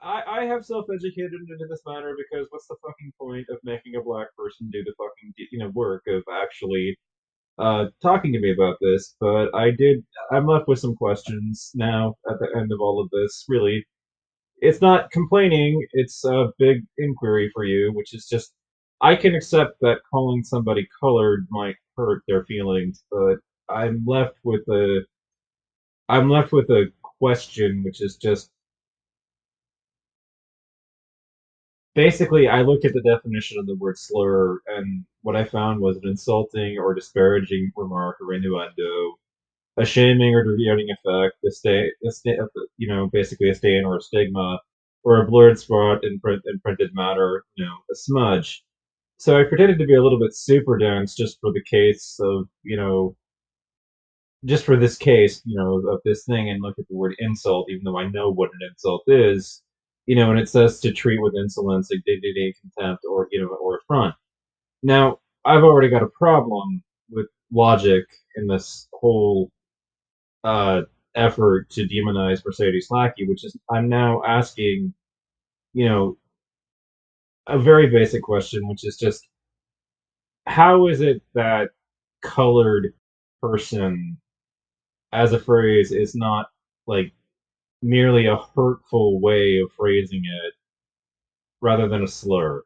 I have self-educated into this matter because what's the fucking point of making a black person do the fucking work of actually talking to me about this? But I'm left with some questions now at the end of all of this. Really, it's not complaining, it's a big inquiry for you, which is just I can accept that calling somebody colored might hurt their feelings, but I'm left with a I'm left with a question, which is just basically I looked at the definition of the word slur, and what I found was an insulting or disparaging remark or innuendo, a shaming or degrading effect, basically a stain or a stigma, or a blurred spot in printed matter, a smudge. So I pretended to be a little bit super dense just for the case of, just for this case, of this thing, and look at the word insult, even though I know what an insult is, and it says to treat with insolence, dignity, contempt, or or affront. Now, I've already got a problem with logic in this whole uh, effort to demonize Mercedes Lackey, which is I'm now asking, you know, a very basic question, which is just how is it that colored person as a phrase is not like merely a hurtful way of phrasing it rather than a slur?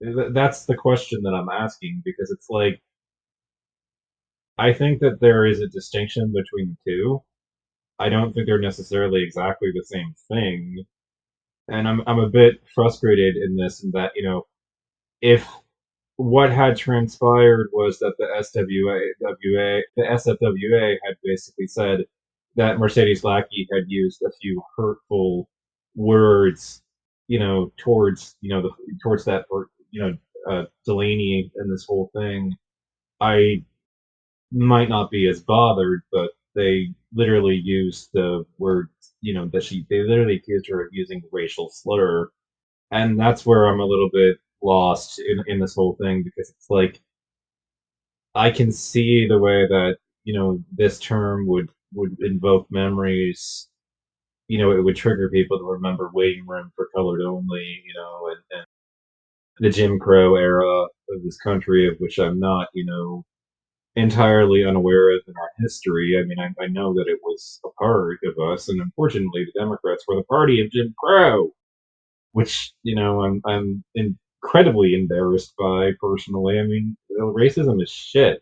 That's the question that I'm asking because it's like I think that there is a distinction between the two. I don't think they're necessarily exactly the same thing, and I'm a bit frustrated in this, in that if what had transpired was that the SFWA had basically said that Mercedes Lackey had used a few hurtful words, towards towards that, or Delaney and this whole thing. I might not be as bothered, but they literally used the word, they literally accused her of using racial slur, and that's where I'm a little bit lost in this whole thing because it's like I can see the way that this term would invoke memories. It would trigger people to remember waiting room for colored only. And the Jim Crow era of this country, of which I'm not entirely unaware of in our history. I mean, I know that it was a part of us, and unfortunately, the Democrats were the party of Jim Crow, which I'm incredibly embarrassed by personally. I mean, racism is shit.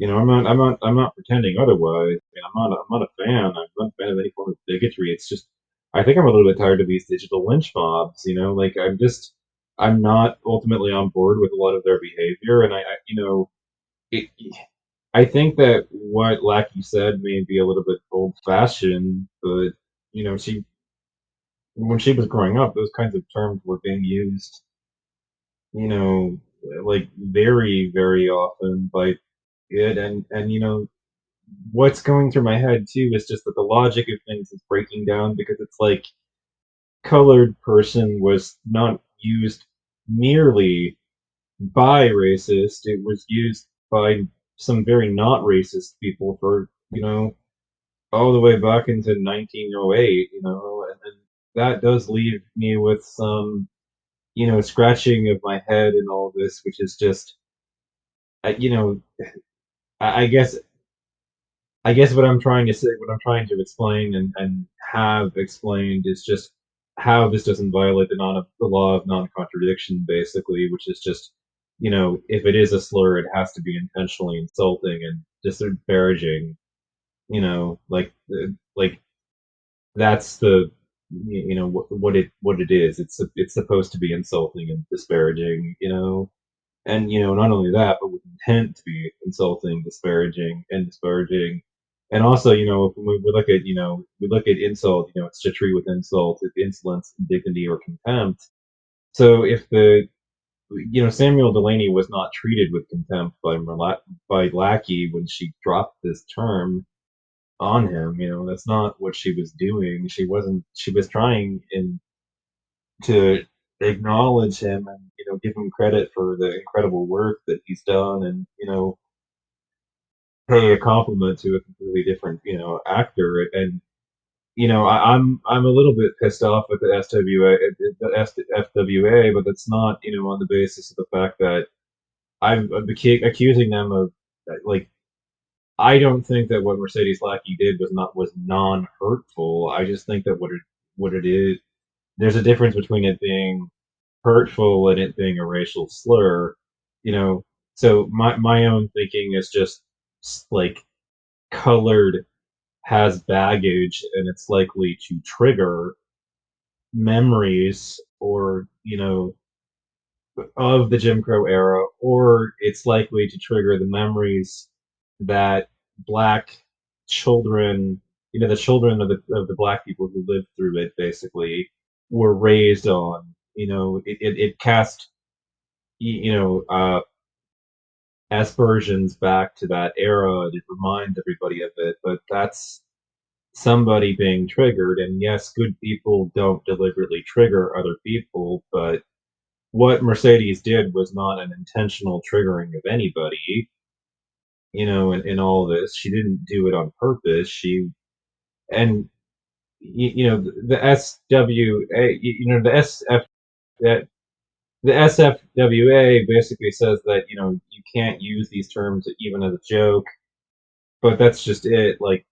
I'm not pretending otherwise. I mean, I'm not a fan. I'm not a fan of any form of bigotry. It's just I think I'm a little bit tired of these digital lynch mobs. Like I'm not ultimately on board with a lot of their behavior, and it, I think that what Lackey said may be a little bit old fashioned, but she when she was growing up, those kinds of terms were being used, you know, like very, very often by it, and what's going through my head too is just that the logic of things is breaking down because it's like colored person was not used merely by racist, it was used by some very not racist people for all the way back into 1908, and that does leave me with some scratching of my head and all this, which is just I- you know I guess what I'm trying to say, what I'm trying to explain and have explained is just how this doesn't violate the law of non-contradiction, basically, which is just, if it is a slur, it has to be intentionally insulting and disparaging, like that's the, what it is. It's supposed to be insulting and disparaging, and not only that, but with intent to be insulting, disparaging, and also when we look at we look at insult, it's to treat with insult, insolence, indignity, or contempt. So if the Samuel Delaney was not treated with contempt by Lackey when she dropped this term on him, that's not what she was doing. She wasn't. She was trying to acknowledge him and give him credit for the incredible work that he's done, and pay a compliment to a completely different actor. And I'm a little bit pissed off with the SWA, FWA, but it's not, on the basis of the fact that I'm accusing them of like I don't think that what Mercedes Lackey did was non-hurtful. I just think that what it is, there's a difference between it being hurtful and it being a racial slur, you know. So my own thinking is just like colored has baggage and it's likely to trigger memories or of the Jim Crow era, or it's likely to trigger the memories that black children, the children of the black people who lived through it, basically, were raised on. It cast aspersions back to that era. It reminds everybody of it, but that's somebody being triggered. And yes, good people don't deliberately trigger other people, but what Mercedes did was not an intentional triggering of anybody, in all this. She didn't do it on purpose. And, the SWA, the SF, that the SFWA basically says that, you can't use these terms even as a joke, but that's just it. Like,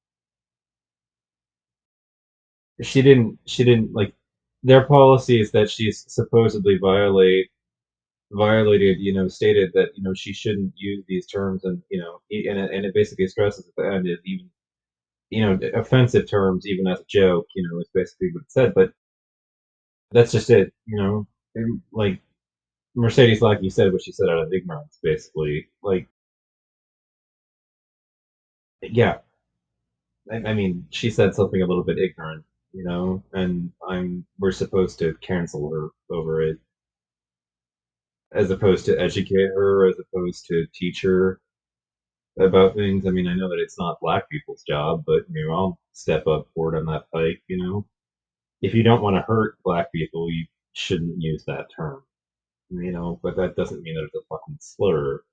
she didn't like, their policy is that she's supposedly violated, stated that she shouldn't use these terms, and and it basically stresses at the end is even offensive terms even as a joke, is basically what it said. But that's just it, and, like Mercedes, like you said, what she said out of ignorance, basically. Like, yeah, I mean, she said something a little bit ignorant, and we're supposed to cancel her over it, as opposed to educate her, as opposed to teach her about things. I mean, I know that it's not black people's job, but I'll step up for it on that pike. If you don't want to hurt black people, you shouldn't use that term. But that doesn't mean that it's a fucking slur.